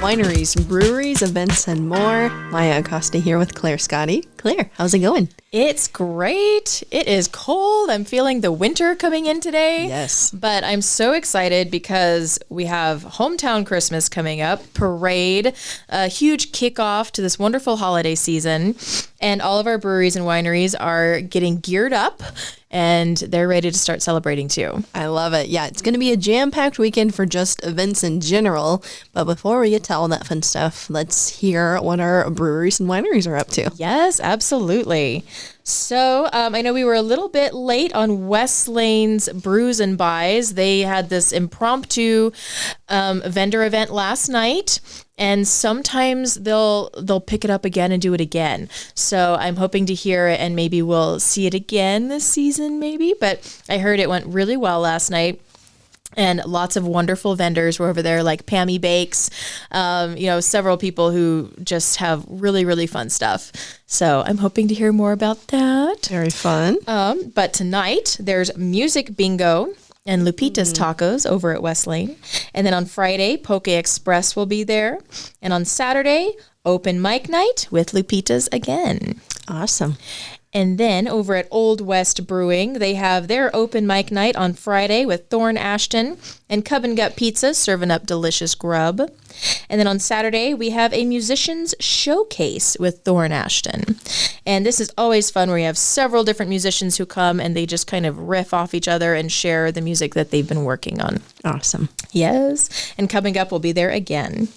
wineries, breweries, events, and more. Maya Acosta here with Claire Scotty. Claire, how's it going? It's great. It is cold. I'm feeling the winter coming in today. Yes. But I'm so excited because we have Hometown Christmas coming up, parade, a huge kickoff to this wonderful holiday season. And all of our breweries and wineries are getting geared up and they're ready to start celebrating too. I love it. Yeah, it's going to be a jam-packed weekend for just events in general. But before we get to all that fun stuff, let's hear what our breweries and wineries are up to. Yes, absolutely. So I know we were a little bit late on West Lane's Brews and Buys. They had this impromptu vendor event last night. And sometimes they'll pick it up again and do it again. So I'm hoping to hear it and maybe we'll see it again this season maybe. But I heard it went really well last night. And lots of wonderful vendors were over there, like Pammy Bakes, several people who just have really, really fun stuff. So I'm hoping to hear more about that. Very fun. But tonight there's music bingo and Lupita's Tacos over at West Lane. And then on Friday, Poke Express will be there. And on Saturday, open mic night with Lupita's again. Awesome. And then over at Old West Brewing, they have their open mic night on Friday with Thorn Ashton and Cub and Gut Pizza serving up delicious grub. And then on Saturday, we have a musicians showcase with Thorn Ashton. And this is always fun where you have several different musicians who come and they just kind of riff off each other and share the music that they've been working on. Awesome. Yes. And Cub and Gut will be there again.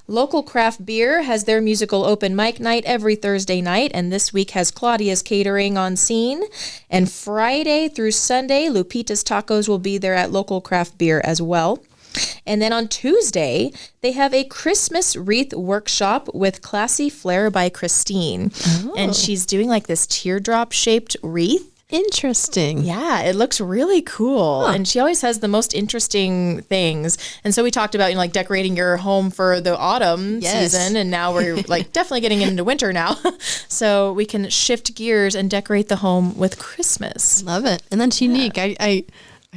Local Craft Beer has their musical open mic night every Thursday night, and this week has Claudia's Catering on scene. And Friday through Sunday, Lupita's Tacos will be there at Local Craft Beer as well. And then on Tuesday, they have a Christmas wreath workshop with Classy Flair by Christine. Oh. And she's doing like this teardrop-shaped wreath. Interesting. Yeah, it looks really cool. Huh. And she always has the most interesting things. And so we talked about, like decorating your home for the autumn season. And now we're like definitely getting into winter now. So we can shift gears and decorate the home with Christmas. Love it. And that's unique. I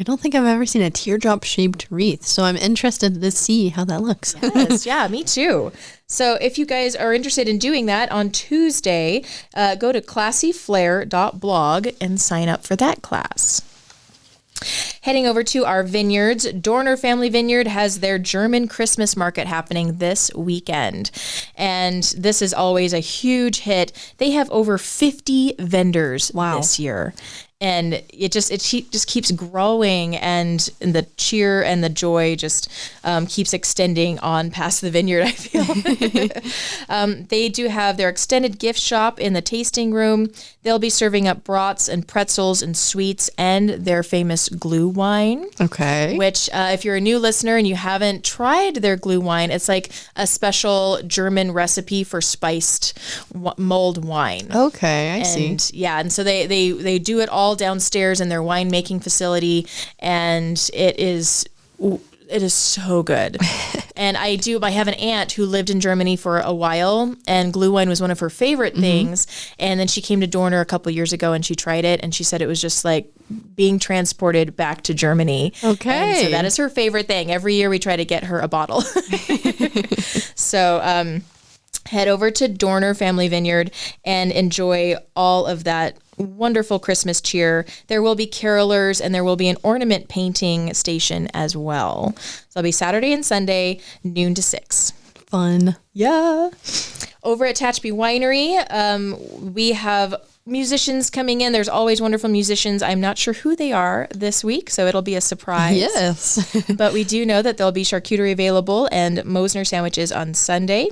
don't think I've ever seen a teardrop-shaped wreath, so I'm interested to see how that looks. Yes, yeah, me too. So if you guys are interested in doing that on Tuesday, go to classyflair.blog and sign up for that class. Heading over to our vineyards, Dorner Family Vineyard has their German Christmas market happening this weekend. And this is always a huge hit. They have over 50 vendors this year. And it just keeps growing, and the cheer and the joy just keeps extending on past the vineyard, I feel. They do have their extended gift shop in the tasting room. They'll be serving up brats and pretzels and sweets and their famous glue wine. Okay. Which, if you're a new listener and you haven't tried their glue wine, it's like a special German recipe for spiced mulled wine. Okay, I see. Yeah, and so they do it all downstairs in their winemaking facility, and it is so good. And I have an aunt who lived in Germany for a while, and glue wine was one of her favorite things. And then she came to Dorner a couple years ago and she tried it, and she said it was just like being transported back to Germany. Okay. And so that is her favorite thing. Every year we try to get her a bottle. So head over to Dorner Family Vineyard and enjoy all of that wonderful Christmas cheer. There will be carolers and there will be an ornament painting station as well. So it'll be Saturday and Sunday, noon to 6. Fun. Yeah. Over at Tehachapi Winery, we have musicians coming in. There's always wonderful musicians. I'm not sure who they are this week, so it'll be a surprise. Yes. But we do know that there'll be charcuterie available and Mosner sandwiches on Sunday.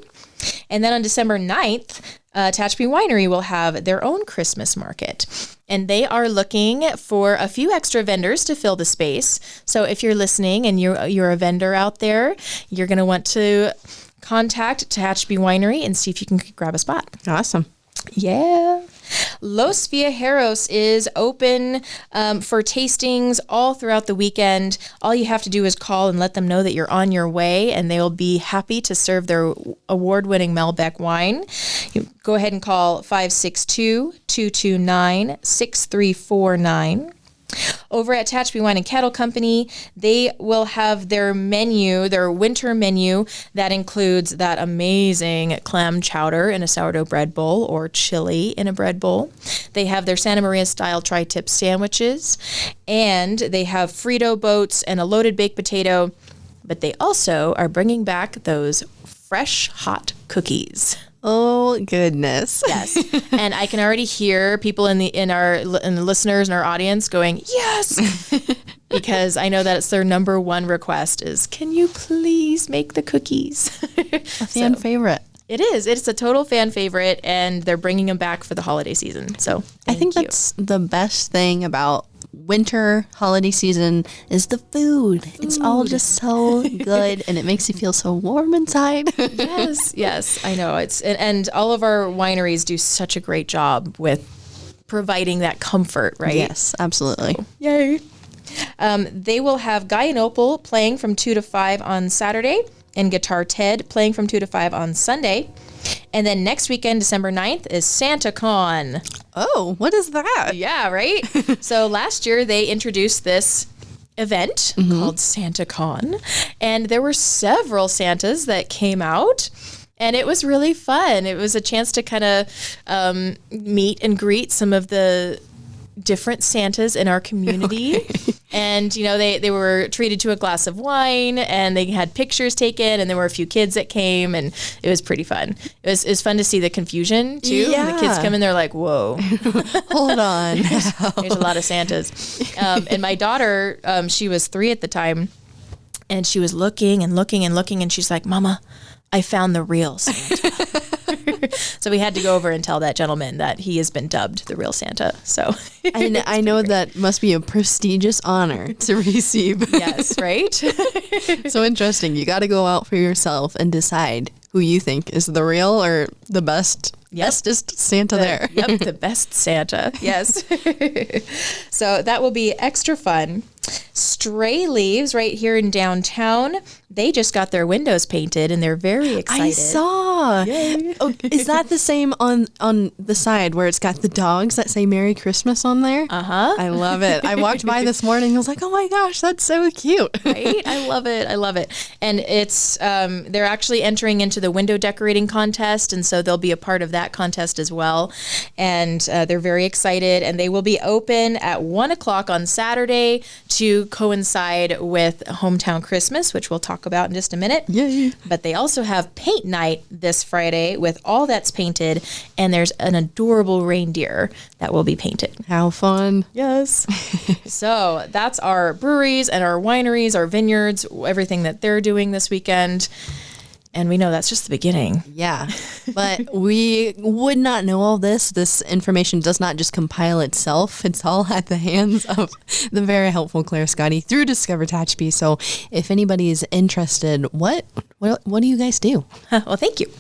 And then on December 9th, Tehachapi Winery will have their own Christmas market. And they are looking for a few extra vendors to fill the space. So if you're listening and you're a vendor out there, you're going to want to contact Tehachapi Winery and see if you can grab a spot. Awesome. Yeah. Los Viajeros is open for tastings all throughout the weekend. All you have to do is call and let them know that you're on your way, and they will be happy to serve their award-winning Malbec wine. You go ahead and call 562-229-6349. Over at Tehachapi Wine and Cattle Company, they will have their menu, their winter menu, that includes that amazing clam chowder in a sourdough bread bowl or chili in a bread bowl. They have their Santa Maria style tri-tip sandwiches, and they have Frito boats and a loaded baked potato, but they also are bringing back those fresh hot cookies. Oh goodness. Yes. And I can already hear people in the listeners and our audience going, yes, because I know that it's their number one request is, can you please make the cookies? A fan favorite. It is. It's a total fan favorite, and they're bringing them back for the holiday season. So I think you. that's the best thing about winter holiday season is the food. It's all just so good, and it makes you feel so warm inside. Yes, I know. And all of our wineries do such a great job with providing that comfort, right? Yes, absolutely. So, yay. They will have Guy and Opal playing from 2 to 5 on Saturday, and Guitar Ted playing from 2 to 5 on Sunday. And then next weekend, December 9th, is SantaCon. Oh, what is that? Yeah, right? So last year, they introduced this event called SantaCon, and there were several Santas that came out. And it was really fun. It was a chance to kind of meet and greet some of the different Santas in our community. Okay. And, you know, they were treated to a glass of wine, and they had pictures taken, and there were a few kids that came, and it was pretty fun. It was fun to see the confusion, too. Yeah. The kids come in, they're like, whoa. Hold on. There's a lot of Santas. And my daughter, she was 3 at the time, and she was looking and looking and looking, and she's like, Mama, I found the real Santa. So we had to go over and tell that gentleman that he has been dubbed the real Santa. So I know great. that must be a prestigious honor to receive. Yes, right? So interesting. You got to go out for yourself and decide who you think is the real or the bestest Santa there. Yep, the best Santa. Yes. So that will be extra fun. Stray Leaves right here in downtown, they just got their windows painted, and they're very excited. I saw. Yay. Oh, is that the same on the side where it's got the dogs that say Merry Christmas on there? Uh-huh. I love it. I walked by this morning. I was like, oh my gosh, that's so cute. Right? I love it. I love it. And it's they're actually entering into the window decorating contest, and so they'll be a part of that contest as well. And they're very excited, and they will be open at 1:00 on Saturday to coincide with Hometown Christmas, which we'll talk about in just a minute. Yay. But they also have paint night this Friday with all that's painted, and there's an adorable reindeer that will be painted. How fun. Yes. So that's our breweries and our wineries, our vineyards, everything that they're doing this weekend. And we know that's just the beginning. Yeah, but we would not know all this. This information does not just compile itself. It's all at the hands of the very helpful Claire Scotty through Discover Tehachapi. So if anybody is interested, what do you guys do? Well, thank you.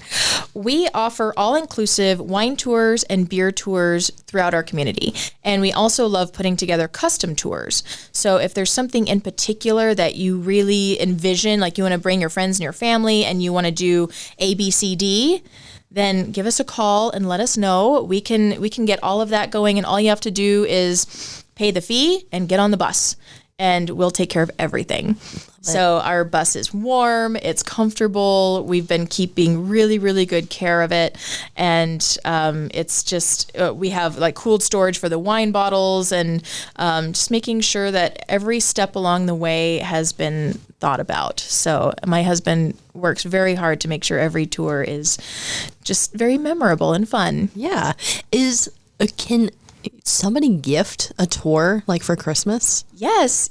We offer all-inclusive wine tours and beer tours throughout our community. And we also love putting together custom tours. So if there's something in particular that you really envision, like you want to bring your friends and your family and you want to do A, B, C, D, then give us a call and let us know. We can get all of that going, and all you have to do is pay the fee and get on the bus, and we'll take care of everything. So our bus is warm, it's comfortable. We've been keeping really, really good care of it. And it's just, we have like cooled storage for the wine bottles, and just making sure that every step along the way has been thought about. So my husband works very hard to make sure every tour is just very memorable and fun. Yeah. Can somebody gift a tour like for Christmas? Yes.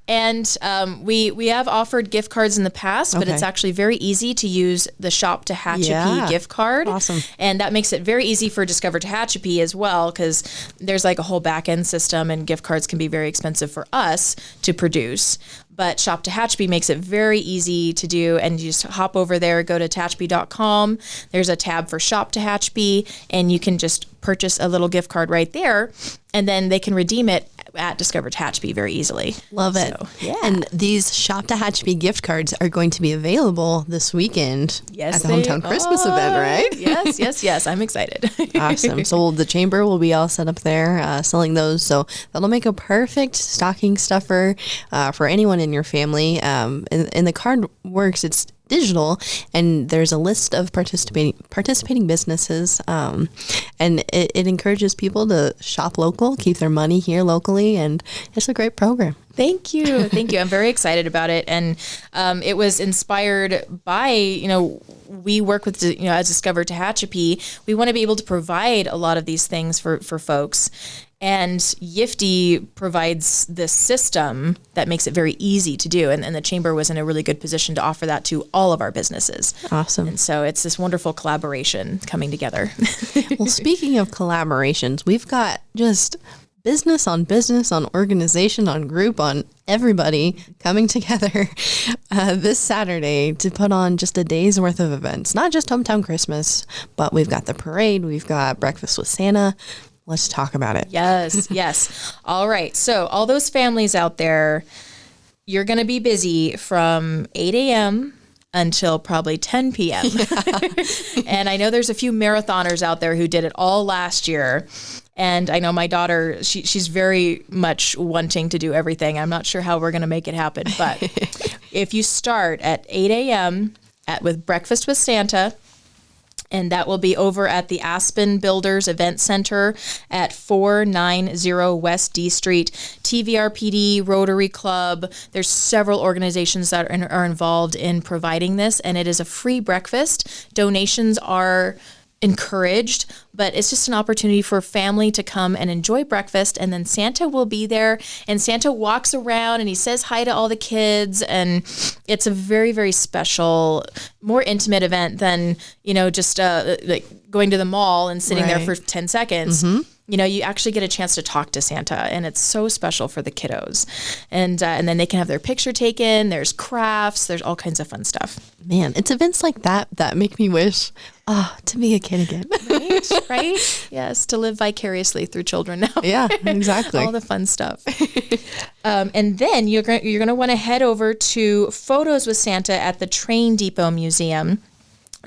And we have offered gift cards in the past, but it's actually very easy to use the Shop Tehachapi gift card. Awesome. And that makes it very easy for Discover Tehachapi as well, because there's like a whole back end system, and gift cards can be very expensive for us to produce. But Shop Tehachapi makes it very easy to do, and you just hop over there, go to tehachapi.com. There's a tab for Shop Tehachapi, and you can just purchase a little gift card right there. and then they can redeem it at Discover Tehachapi very easily. Love it. So, yeah. And these Shop Tehachapi gift cards are going to be available this weekend at the Hometown Christmas event, right? Yes. I'm excited. Awesome. So the chamber will be all set up there selling those. So that'll make a perfect stocking stuffer for anyone in your family. And the card works. It's digital, and there's a list of participating businesses, and it encourages people to shop local, keep their money here locally, and it's a great program. Thank you. I'm very excited about it. And it was inspired by, we work with, as Discover Tehachapi, we want to be able to provide a lot of these things for folks. And Yifty provides this system that makes it very easy to do. And the chamber was in a really good position to offer that to all of our businesses. Awesome. And so it's this wonderful collaboration coming together. Well, speaking of collaborations, we've got just business, on organization, on group, on everybody coming together this Saturday to put on just a day's worth of events. Not just Hometown Christmas, but we've got the parade, we've got Breakfast with Santa. Let's talk about it. Yes. All right. So all those families out there, you're going to be busy from 8 a.m. until probably 10 p.m. And I know there's a few marathoners out there who did it all last year. And I know my daughter, she's very much wanting to do everything. I'm not sure how we're going to make it happen. But if you start at 8 a.m. with Breakfast with Santa, and that will be over at the Aspen Builders Event Center at 490 West D Street. TVRPD, Rotary Club, there's several organizations that are involved in providing this, and it is a free breakfast. Donations are encouraged, but it's just an opportunity for family to come and enjoy breakfast, and then Santa will be there, and Santa walks around and he says hi to all the kids, and it's a very, very special, more intimate event than just like going to the mall and sitting there for 10 seconds. Mm-hmm. You actually get a chance to talk to Santa, and it's so special for the kiddos. And then they can have their picture taken. There's crafts. There's all kinds of fun stuff. Man, it's events like that make me wish to be a kid again. Right? Yes, to live vicariously through children now. Yeah, exactly. All the fun stuff. And then you're going to want to head over to Photos with Santa at the Train Depot Museum.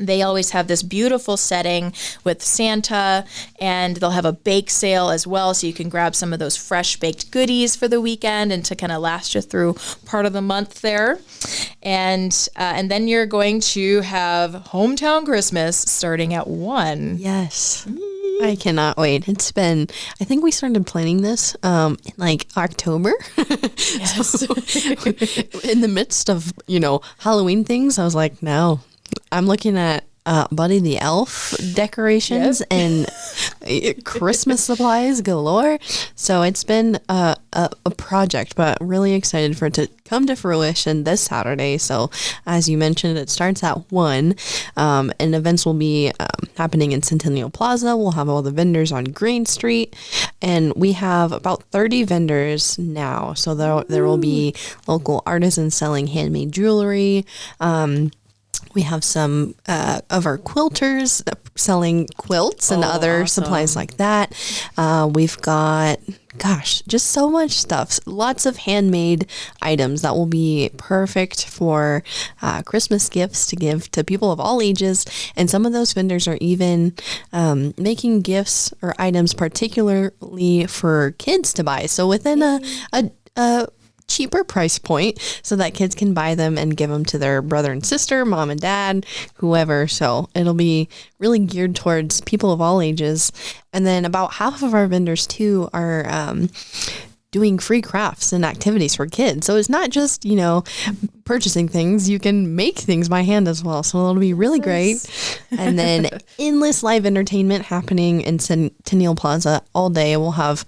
They always have this beautiful setting with Santa, and they'll have a bake sale as well, so you can grab some of those fresh baked goodies for the weekend and to kind of last you through part of the month there. And then you're going to have Hometown Christmas starting at 1. Yes. I cannot wait. It's been, I think we started planning this in like October. Yes. So, in the midst of, Halloween things, I was like, no. I'm looking at Buddy the Elf decorations and Christmas supplies galore. So it's been a project, but really excited for it to come to fruition this Saturday. So as you mentioned, it starts at 1, and events will be happening in Centennial Plaza. We'll have all the vendors on Green Street, and we have about 30 vendors now. So there will be local artisans selling handmade jewelry. We have some of our quilters selling quilts and other supplies like that. We've got, just so much stuff. Lots of handmade items that will be perfect for Christmas gifts to give to people of all ages. And some of those vendors are even making gifts or items particularly for kids to buy. So within a cheaper price point, so that kids can buy them and give them to their brother and sister, mom and dad, whoever. So it'll be really geared towards people of all ages. And then about half of our vendors too are doing free crafts and activities for kids. So it's not just, purchasing things. You can make things by hand as well. So it'll be really great. And then endless live entertainment happening in Centennial Plaza all day. We'll have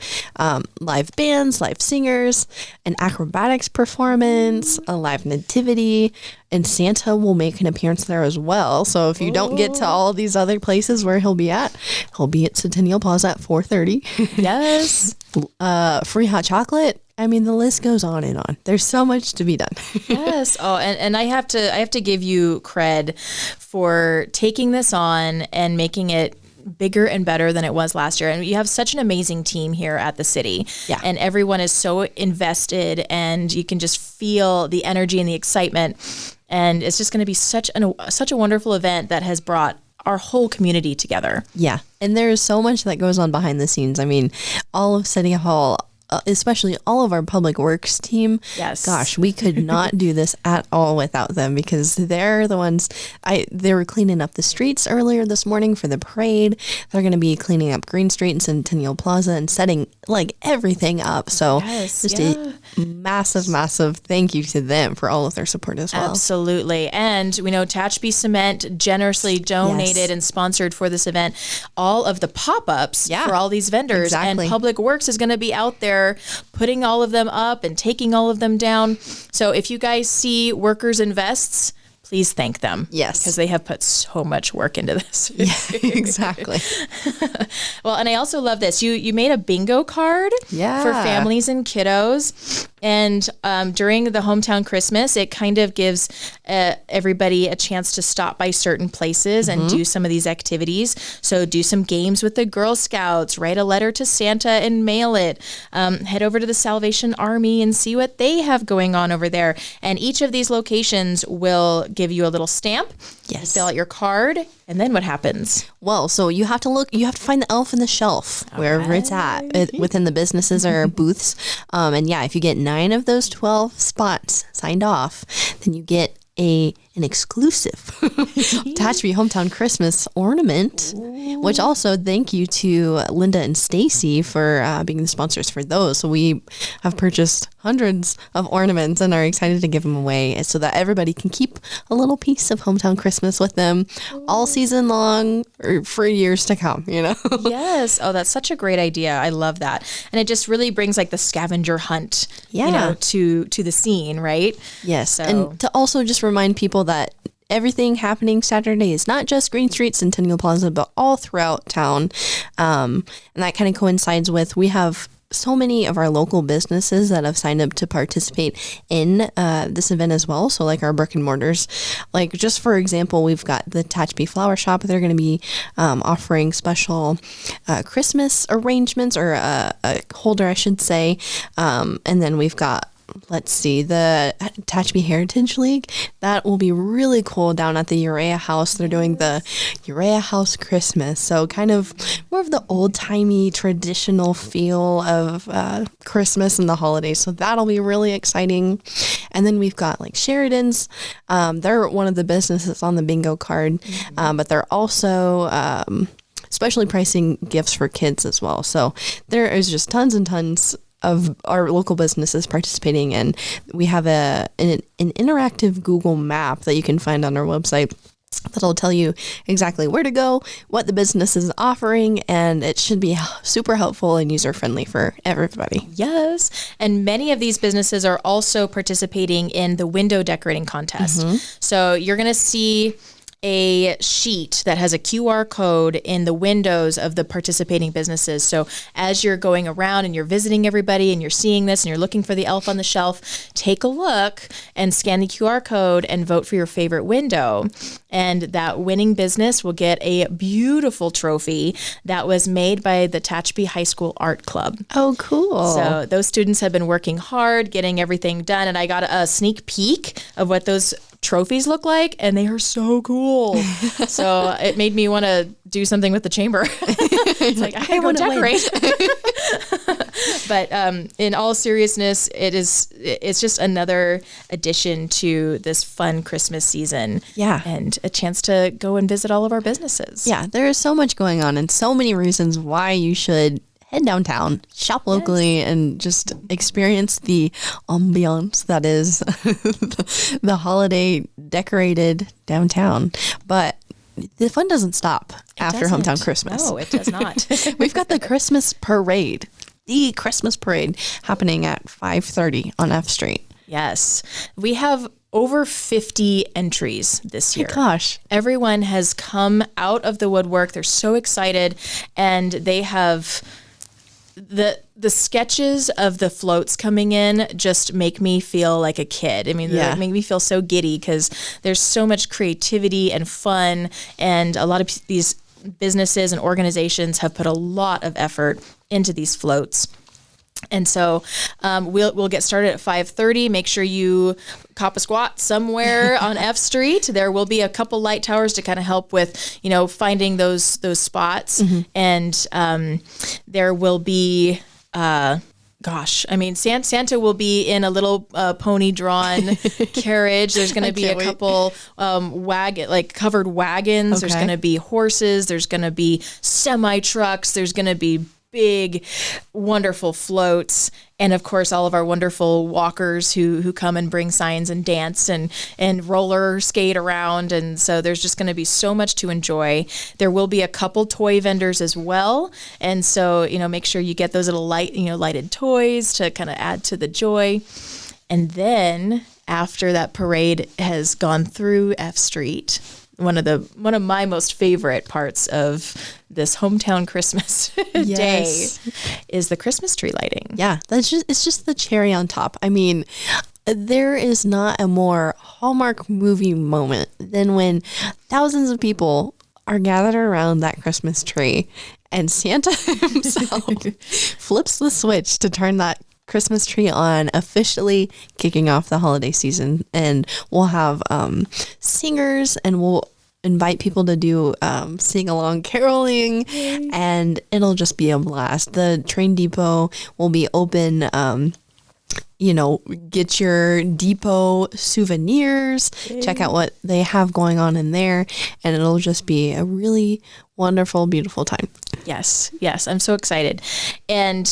live bands, live singers, an acrobatics performance, a live nativity, and Santa will make an appearance there as well. So if you don't get to all these other places where he'll be at Centennial Plaza at 4:30. Yes. Free hot chocolate. I mean, the list goes on and on. There's so much to be done. Yes. Oh, and I have to give you cred for taking this on and making it bigger and better than it was last year. And you have such an amazing team here at the city. Yeah. And everyone is so invested, and you can just feel the energy and the excitement. And it's just going to be such a wonderful event that has brought our whole community together. Yeah. And there's so much that goes on behind the scenes. I mean, all of City Hall, especially all of our public works team. Yes. Gosh, we could not do this at all without them, because they're the ones. They were cleaning up the streets earlier this morning for the parade. They're going to be cleaning up Green Street and Centennial Plaza and setting like everything up. So just a massive thank you to them for all of their support as well. Absolutely. And we know Tehachapi Cement generously donated and sponsored for this event all of the pop-ups for all these vendors. Exactly. And Public Works is going to be out there putting all of them up and taking all of them down. So if you guys see workers in vests, please thank them. Yes. Because they have put so much work into this. Yeah, exactly. Well, and I also love this. You made a bingo card for families and kiddos. And during the hometown Christmas, it kind of gives everybody a chance to stop by certain places and do some of these activities. So do some games with the Girl Scouts, write a letter to Santa and mail it, head over to the Salvation Army and see what they have going on over there. And each of these locations will give you a little stamp. Yes. You fill out your card, and then what happens? Well, so you have to find the elf in the shelf, wherever it's at, within the businesses or booths. And yeah, if you get 9 of those 12 spots signed off, then you get an exclusive Tehachapi Hometown Christmas ornament, which also thank you to Linda and Stacy for being the sponsors for those. So we have purchased hundreds of ornaments and are excited to give them away so that everybody can keep a little piece of Hometown Christmas with them all season long or for years to come, you know? Yes. Oh, that's such a great idea. I love that. And it just really brings like the scavenger hunt, you know, to the scene, right? Yes. So. And to also just remind people that everything happening Saturday is not just Green Street, Centennial Plaza, but all throughout town. And that kind of coincides with, we have so many of our local businesses that have signed up to participate in this event as well. So like our brick and mortars, like just for example, we've got the Tehachapi Flower Shop. They're going to be offering special Christmas arrangements, or a holder, I should say. And then we've got, let's see, the Tehachapi Heritage League. That will be really cool down at the Urea House. They're doing the Urea House Christmas. So kind of more of the old-timey traditional feel of Christmas and the holidays. So that'll be really exciting. And then we've got like Sheridan's. They're one of the businesses on the bingo card, but they're also specially pricing gifts for kids as well. So there is just tons and tons of our local businesses participating, and we have an interactive Google map that you can find on our website that'll tell you exactly where to go, what the business is offering, and it should be super helpful and user-friendly for everybody. Yes. And many of these businesses are also participating in the window decorating contest. So you're going to see a sheet that has a QR code in the windows of the participating businesses. So as you're going around and you're visiting everybody and you're seeing this and you're looking for the elf on the shelf, take a look and scan the QR code and vote for your favorite window. And that winning business will get a beautiful trophy that was made by the Tehachapi High School Art Club. Oh, cool. So those students have been working hard, getting everything done. And I got a sneak peek of what those trophies look like, and they are so cool. So it made me want to do something with the chamber. It's like, I want to decorate. But in all seriousness, it's just another addition to this fun Christmas season. Yeah. And a chance to go and visit all of our businesses. Yeah, there is so much going on and so many reasons why you should head downtown, shop locally, and just experience the ambiance that is the holiday decorated downtown. But the fun doesn't stop after Hometown Christmas. No, it does not. We've got the Christmas parade, happening at 5:30 on F Street. Yes. We have over 50 entries this year. My gosh. Everyone has come out of the woodwork. They're so excited, and they have the sketches of the floats coming in just make me feel like a kid. I mean, they make me feel so giddy because there's so much creativity and fun, and a lot of these businesses and organizations have put a lot of effort into these floats. And so we'll get started at 5:30. Make sure you cop a squat somewhere on F Street. There will be a couple light towers to kind of help with, finding those spots. And there will be Santa will be in a little pony-drawn carriage. There's going to be a couple covered wagons. Okay. There's going to be horses. There's going to be semi-trucks. There's going to be big, wonderful floats. And of course, all of our wonderful walkers who come and bring signs and dance and roller skate around. And so there's just going to be so much to enjoy. There will be a couple toy vendors as well. And so, make sure you get those little lighted toys to kind of add to the joy. And then after that parade has gone through F Street, one of my most favorite parts of this hometown Christmas day is the Christmas tree lighting. Yeah, it's just the cherry on top. I mean, there is not a more Hallmark movie moment than when thousands of people are gathered around that Christmas tree and Santa himself flips the switch to turn that Christmas tree on, officially kicking off the holiday season. And we'll have singers, and we'll invite people to do sing-along caroling, and it'll just be a blast. The train depot will be open. Get your depot souvenirs, check out what they have going on in there, and it'll just be a really wonderful, beautiful time. Yes, I'm so excited. And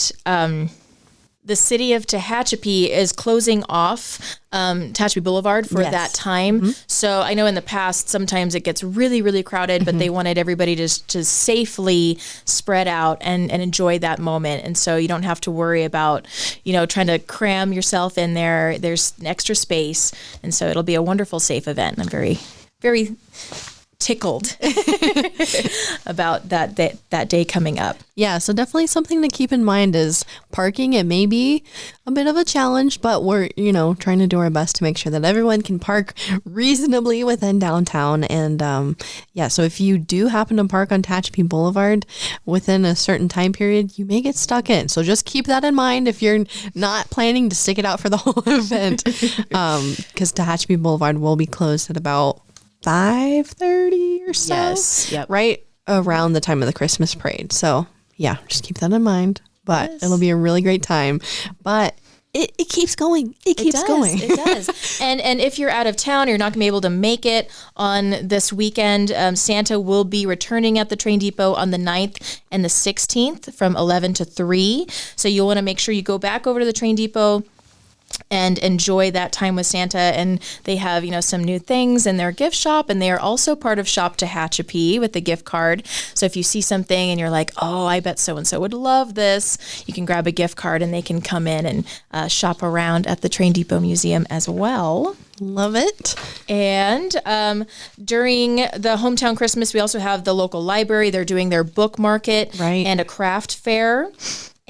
the city of Tehachapi is closing off Tehachapi Boulevard for that time. Mm-hmm. So I know in the past, sometimes it gets really, really crowded, but they wanted everybody to safely spread out and enjoy that moment. And so you don't have to worry about, trying to cram yourself in there. There's extra space. And so it'll be a wonderful, safe event. And I'm very, very tickled about that day coming up. Yeah, so definitely something to keep in mind is parking. It may be a bit of a challenge, but we're, trying to do our best to make sure that everyone can park reasonably within downtown. And so if you do happen to park on Tehachapi Boulevard within a certain time period, you may get stuck in. So just keep that in mind if you're not planning to stick it out for the whole event, because Tehachapi Boulevard will be closed at about 5:30 or so. Yes. Yep. Right around the time of the Christmas parade. So yeah, just keep that in mind. But it'll be a really great time. But it keeps going. It keeps going. It does. And if you're out of town, you're not going to be able to make it on this weekend. Santa will be returning at the train depot on the 9th and the 16th from 11 to 3. So you'll want to make sure you go back over to the train depot and enjoy that time with Santa. And they have, some new things in their gift shop, and they are also part of Shop Tehachapi with the gift card. So if you see something and you're like, oh, I bet so-and-so would love this, you can grab a gift card and they can come in and shop around at the Train Depot Museum as well. Love it. And during the hometown Christmas, we also have the local library. They're doing their book market and a craft fair.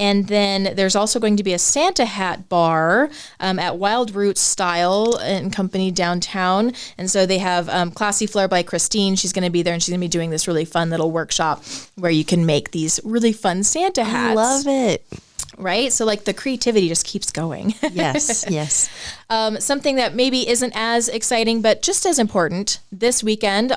And then there's also going to be a Santa hat bar at Wild Roots Style and Company downtown. And so they have Classy Flair by Christine. She's going to be there, and she's going to be doing this really fun little workshop where you can make these really fun Santa hats. I love it. Right? So the creativity just keeps going. Yes. Something that maybe isn't as exciting, but just as important, this weekend,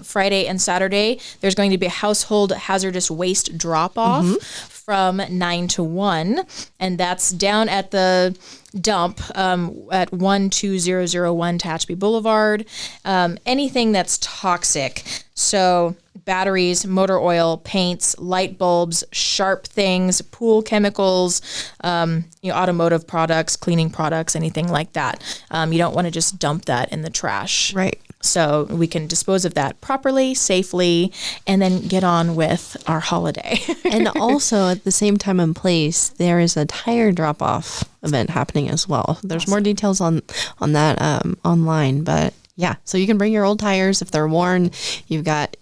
Friday and Saturday, there's going to be a household hazardous waste drop-off from 9 to 1. And that's down at the dump at 12001 Tehachapi Boulevard. Anything that's toxic. So batteries, motor oil, paints, light bulbs, sharp things, pool chemicals, automotive products, cleaning products, anything like that. You don't want to just dump that in the trash. Right. So we can dispose of that properly, safely, and then get on with our holiday. And also at the same time and place, there is a tire drop-off event happening as well. There's more details on that online, but yeah, so you can bring your old tires if they're worn. You've got,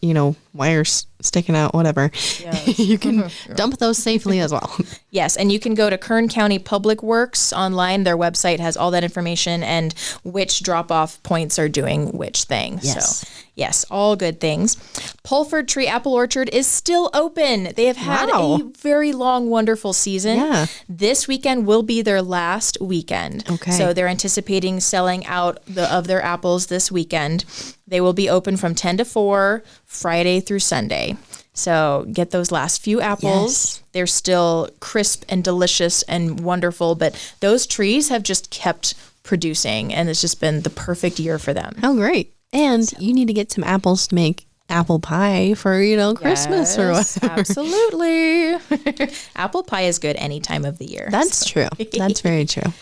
wires sticking out, whatever. Yes. You can dump those safely as well. Yes, and you can go to Kern County Public Works online. Their website has all that information and which drop-off points are doing which thing. Yes. So, yes, all good things. Pulford Tree Apple Orchard is still open. They have had a very long, wonderful season. Yeah. This weekend will be their last weekend. Okay. So they're anticipating selling out of their apples this weekend. They will be open from 10 to 4, Friday through Sunday. So get those last few apples. Yes. They're still crisp and delicious and wonderful, but those trees have just kept producing, and it's just been the perfect year for them. How great. And you need to get some apples to make apple pie for, Christmas or whatever. Absolutely. Apple pie is good any time of the year. That's true. That's very true.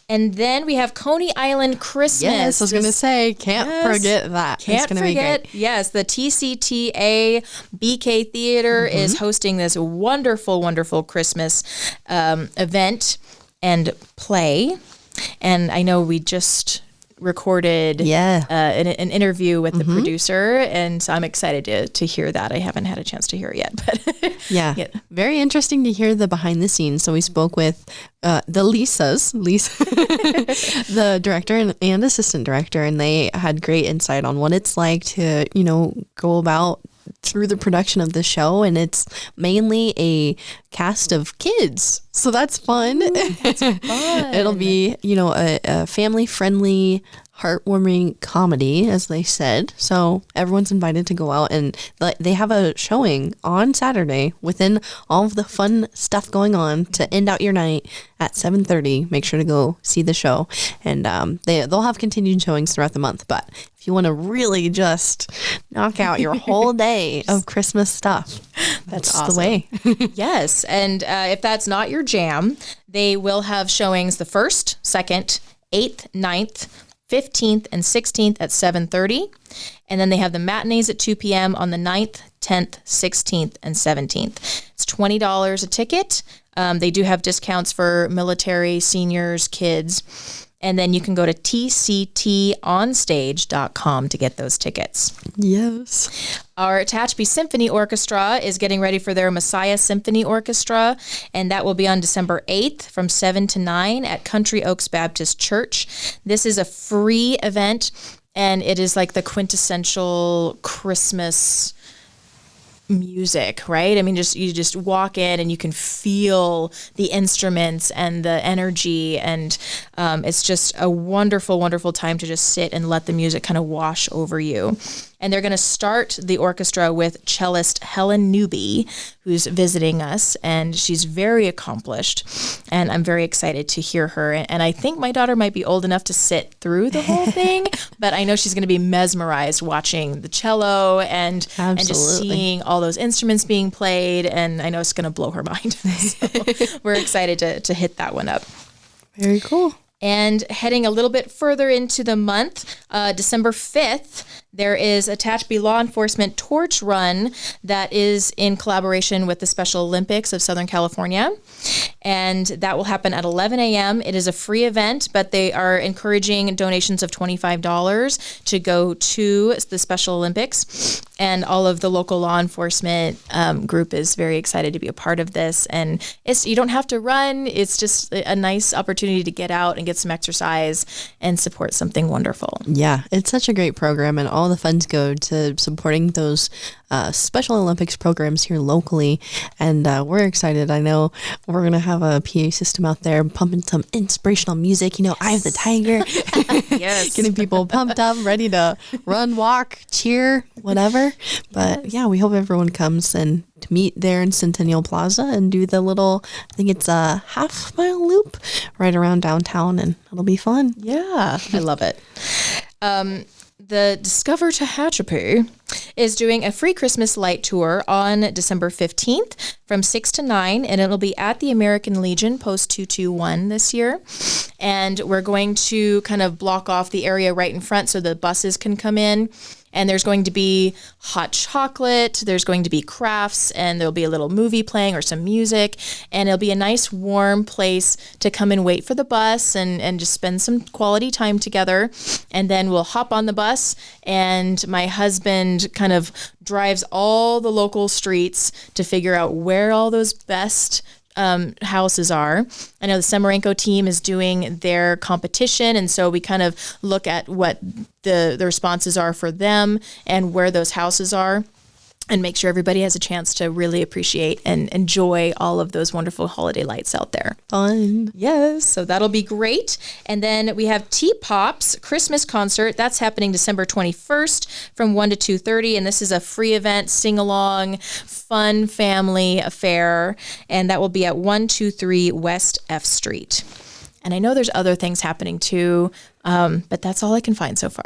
And then we have Coney Island Christmas. Yes, I was going to say, can't forget that. Can't it's gonna forget. Be great. Yes, the TCTA BK Theater is hosting this wonderful, wonderful Christmas event and play. And I know we just recorded an interview with the producer, and so I'm excited to hear that. I haven't had a chance to hear it yet, but yeah, very interesting to hear the behind the scenes. So we spoke with the Lisa, the director and assistant director, and they had great insight on what it's like to go about through the production of the show, and it's mainly a cast of kids, so that's fun. That's fun. It'll be a family friendly, heartwarming comedy, as they said, so everyone's invited to go out, and they have a showing on Saturday within all of the fun stuff going on to end out your night at 7:30. Make sure to go see the show, and they'll have continued showings throughout the month, but if you want to really just knock out your whole day of Christmas stuff, that's awesome. The way. Yes. And if that's not your jam, they will have showings the 1st, 2nd, 8th, 9th, 15th, and 16th at 7:30. And then they have the matinees at 2 p.m. on the 9th, 10th, 16th, and 17th. It's $20 a ticket. They do have discounts for military, seniors, kids. And then you can go to tctonstage.com to get those tickets. Yes. Our Tehachapi Symphony Orchestra is getting ready for their Messiah Symphony Orchestra, and that will be on December 8th from 7 to 9 at Country Oaks Baptist Church. This is a free event, and it is like the quintessential Christmas music, right? I mean, you just walk in and you can feel the instruments and the energy, and it's just a wonderful, wonderful time to just sit and let the music kind of wash over you. And they're going to start the orchestra with cellist Helen Newby, who's visiting us, and she's very accomplished, and I'm very excited to hear her. And I think my daughter might be old enough to sit through the whole thing, but I know she's going to be mesmerized watching the cello and just seeing all those instruments being played, and I know it's going to blow her mind. So we're excited to hit that one up. Very cool. And heading a little bit further into the month, December 5th, there is a Tehachapi Law Enforcement Torch Run that is in collaboration with the Special Olympics of Southern California. And that will happen at 11 a.m. It is a free event, but they are encouraging donations of $25 to go to the Special Olympics. And all of the local law enforcement group is very excited to be a part of this. And you don't have to run. It's just a nice opportunity to get out and get some exercise and support something wonderful. Yeah, it's such a great program, and all the funds go to supporting those Special Olympics programs here locally, and we're excited. I know we're going to have a PA system out there pumping some inspirational music, Eye of the Tiger. Yes. Getting people pumped up, ready to run, walk, cheer, whatever. But yeah, we hope everyone comes and to meet there in Centennial Plaza and do the little, I think it's a half-mile loop right around downtown, and it'll be fun. Yeah, I love it. The Discover Tehachapi is doing a free Christmas light tour on December 15th from 6 to 9, and it'll be at the American Legion, Post 221 this year. And we're going to kind of block off the area right in front so the buses can come in. And there's going to be hot chocolate, there's going to be crafts, and there'll be a little movie playing or some music. And it'll be a nice warm place to come and wait for the bus and just spend some quality time together. And then we'll hop on the bus, and my husband kind of drives all the local streets to figure out where all those best houses are. I know the Semerenko team is doing their competition, and so we kind of look at what the responses are for them and where those houses are, and make sure everybody has a chance to really appreciate and enjoy all of those wonderful holiday lights out there. Fun. Yes, so that'll be great. And then we have T-Pop's Christmas concert. That's happening December 21st from 1 to 2:30. And this is a free event, sing-along, fun family affair. And that will be at 123 West F Street. And I know there's other things happening too, but that's all I can find so far.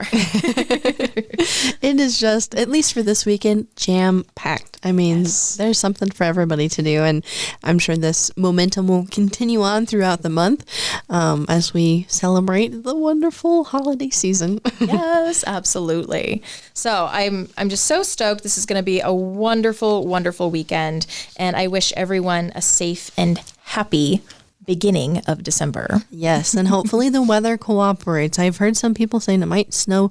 It is just, at least for this weekend, jam-packed. I mean, There's something for everybody to do, and I'm sure this momentum will continue on throughout the month as we celebrate the wonderful holiday season. Yes, absolutely. So I'm just so stoked. This is going to be a wonderful, wonderful weekend, and I wish everyone a safe and happy beginning of December. Yes, and hopefully the weather cooperates. I've heard some people saying it might snow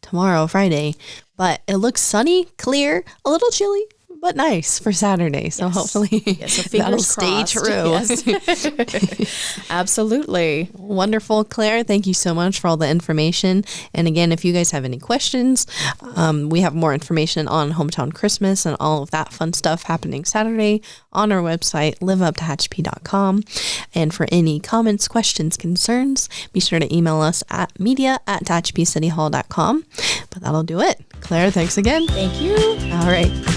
tomorrow, Friday, but it looks sunny, clear, a little chilly, but nice for Saturday. So hopefully so that'll stay crossed. true. Yes. Absolutely. Wonderful, Claire. Thank you so much for all the information. And again, if you guys have any questions, we have more information on Hometown Christmas and all of that fun stuff happening Saturday on our website, liveuptehachapi.com. And for any comments, questions, concerns, be sure to email us at media@tehachapicityhall.com. But that'll do it. Claire, thanks again. Thank you. All right.